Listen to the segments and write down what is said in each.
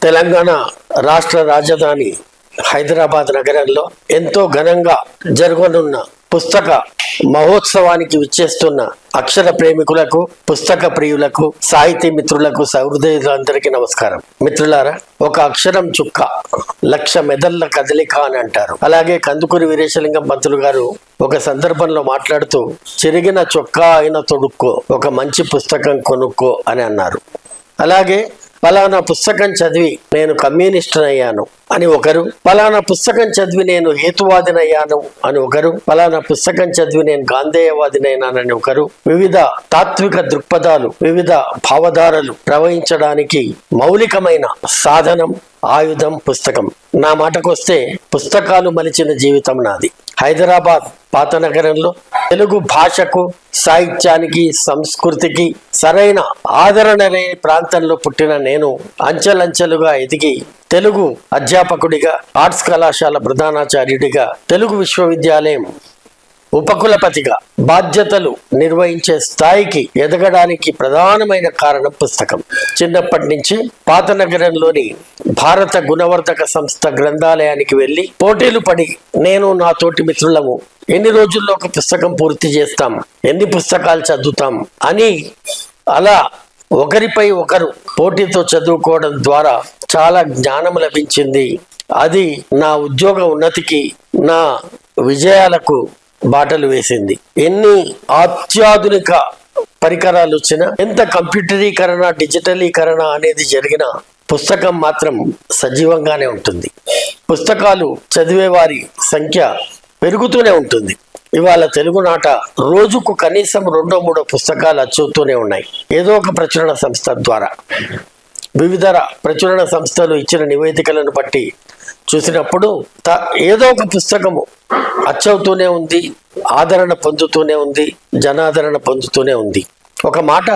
తెలంగాణ రాష్ట్ర రాజధాని హైదరాబాద్ నగరంలో ఎంతో ఘనంగా జరగనున్న పుస్తక మహోత్సవానికి విచ్చేస్తున్న అక్షర ప్రేమికులకు, పుస్తక ప్రియులకు, సాహితీ మిత్రులకు, సహృదయులందరికీ నమస్కారం. మిత్రులారా, ఒక అక్షరం చుక్క లక్ష మెదళ్ల కదలిక అని అంటారు. అలాగే కందుకూరి వీరేశలింగం పంతులు గారు ఒక సందర్భంలో మాట్లాడుతూ, చిరిగిన చొక్కా అయిన తొడుక్కో, ఒక మంచి పుస్తకం కొనుక్కో అని అన్నారు. అలాగే పలానా పుస్తకం చదివి నేను కమ్యూనిస్టునయ్యాను అని ఒకరు, పలానా పుస్తకం చదివి నేను హేతువాదినయ్యాను అని ఒకరు, పలానా పుస్తకం చదివి నేను గాంధేయవాదినైనానని ఒకరు, వివిధ తాత్విక దృక్పథాలు, వివిధ భావధారలు ప్రవహించడానికి మౌలికమైన సాధనం, ఆయుధం పుస్తకం. నా మాటకొస్తే పుస్తకాలు మలిచిన జీవితం నాది. హైదరాబాద్ పాత నగరంలో తెలుగు భాషకు, సాహిత్యానికి, సంస్కృతికి సరైన ఆదరణ లేని ప్రాంతంలో పుట్టిన నేను అంచెలంచెలుగా ఎదిగి తెలుగు అధ్యాపకుడిగా, ఆర్ట్స్ కళాశాల ప్రధానాచార్యుడిగా, తెలుగు విశ్వవిద్యాలయం ఉపకులపతిగా బాధ్యతలు నిర్వహించే స్థాయికి ఎదగడానికి ప్రధానమైన కారణం పుస్తకం. చిన్నప్పటి నుంచి పాత నగరంలోని భారత గుణవర్ధక సంస్థ గ్రంథాలయానికి వెళ్ళి పోటీలు పడి నేను నా తోటి మిత్రులము ఎన్ని రోజుల్లో ఒక పుస్తకం పూర్తి చేస్తాం, ఎన్ని పుస్తకాలు చదువుతాం అని అలా ఒకరిపై ఒకరు పోటీతో చదువుకోవడం ద్వారా చాలా జ్ఞానం లభించింది. అది నా ఉద్యోగ ఉన్నతికి, నా విజయాలకు బాటలు వేసింది. ఎన్ని అత్యాధునిక పరికరాలు వచ్చినా, ఎంత కంప్యూటరీకరణ, డిజిటలీకరణ అనేది జరిగిన పుస్తకం మాత్రం సజీవంగానే ఉంటుంది. పుస్తకాలు చదివే వారి సంఖ్య పెరుగుతూనే ఉంటుంది. ఇవాళ తెలుగునాట రోజుకు కనీసం 2-3 పుస్తకాలు చదువుతూనే ఉన్నాయి. ఏదో ఒక ప్రచురణ సంస్థ ద్వారా. వివిధ ప్రచురణ సంస్థలు ఇచ్చిన నివేదికలను బట్టి చూసినప్పుడు ఏదో ఒక పుస్తకము అచ్చవుతూనే ఉంది, ఆదరణ పొందుతూనే ఉంది, జనాదరణ పొందుతూనే ఉంది. ఒక మాట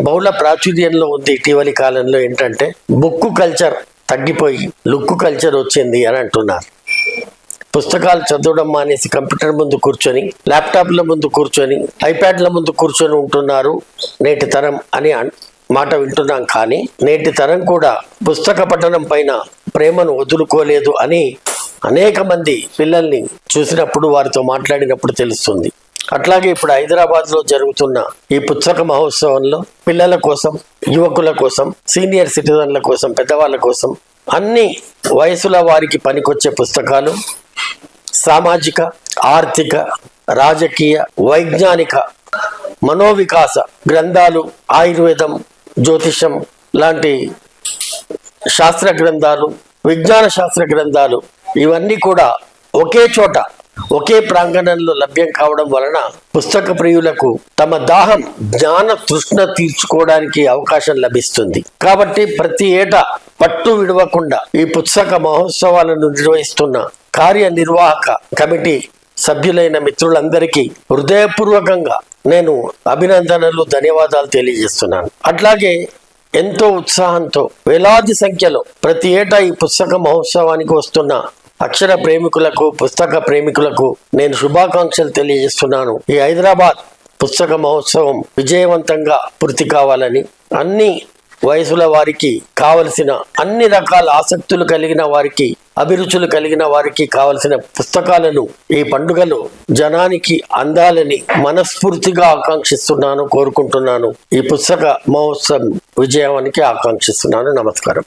బహుళ ప్రాచుర్యంలో ఉంది ఇటీవలి కాలంలో, ఏంటంటే బుక్ కల్చర్ తగ్గిపోయి లుక్ కల్చర్ వచ్చింది అని అంటున్నారు. పుస్తకాలు చదవడం మానేసి కంప్యూటర్ ముందు కూర్చొని, ల్యాప్టాప్ల ముందు కూర్చొని, ఐప్యాడ్ల ముందు కూర్చొని ఉంటున్నారు నేటి తరం అని మాట వింటున్నాం. కానీ నేటి తరం కూడా పుస్తక పఠనం పైన ప్రేమను వదులుకోలేదు అని అనేక మంది పిల్లల్ని చూసినప్పుడు, వారితో మాట్లాడినప్పుడు తెలుస్తుంది. అట్లాగే ఇప్పుడు హైదరాబాద్లో జరుగుతున్న ఈ పుస్తక మహోత్సవంలో పిల్లల కోసం, యువకుల కోసం, సీనియర్ సిటిజన్ల కోసం, పెద్దవాళ్ళ కోసం అన్ని వయసుల వారికి పనికొచ్చే పుస్తకాలు, సామాజిక, ఆర్థిక, రాజకీయ, వైజ్ఞానిక, మనోవికాస గ్రంథాలు, ఆయుర్వేదం, జ్యోతిషం లాంటి శాస్త్ర గ్రంథాలు, విజ్ఞాన శాస్త్ర గ్రంథాలు ఇవన్నీ కూడా ఒకే చోట, ఒకే ప్రాంగణంలో లభ్యం కావడం వలన పుస్తక ప్రియులకు తమ దాహం, జ్ఞాన తృష్ణ తీర్చుకోవడానికి అవకాశం లభిస్తుంది. కాబట్టి ప్రతి ఏటా పట్టు విడవకుండా ఈ పుస్తక మహోత్సవాలను నిర్వహిస్తున్న కార్యనిర్వాహక కమిటీ సభ్యులైన మిత్రులందరికీ హృదయపూర్వకంగా నేను అభినందనలు, ధన్యవాదాలు తెలియజేస్తున్నాను. అట్లాగే ఎంతో ఉత్సాహంతో వేలాది సంఖ్యలో ప్రతి ఏటా ఈ పుస్తక మహోత్సవానికి వస్తున్న అక్షర ప్రేమికులకు, పుస్తక ప్రేమికులకు నేను శుభాకాంక్షలు తెలియజేస్తున్నాను. ఈ హైదరాబాద్ పుస్తక మహోత్సవం విజయవంతంగా పూర్తి కావాలని, అన్ని వయసుల వారికి కావలసిన, అన్ని రకాల ఆసక్తులు కలిగిన వారికి, అభిరుచులు కలిగిన వారికి కావలసిన పుస్తకాలను ఈ పండుగలో జనానికి అందాలని మనస్ఫూర్తిగా ఆకాంక్షిస్తున్నాను, కోరుకుంటున్నాను. ఈ పుస్తక మహోత్సవం విజయానికి ఆకాంక్షిస్తున్నాను. నమస్కారం.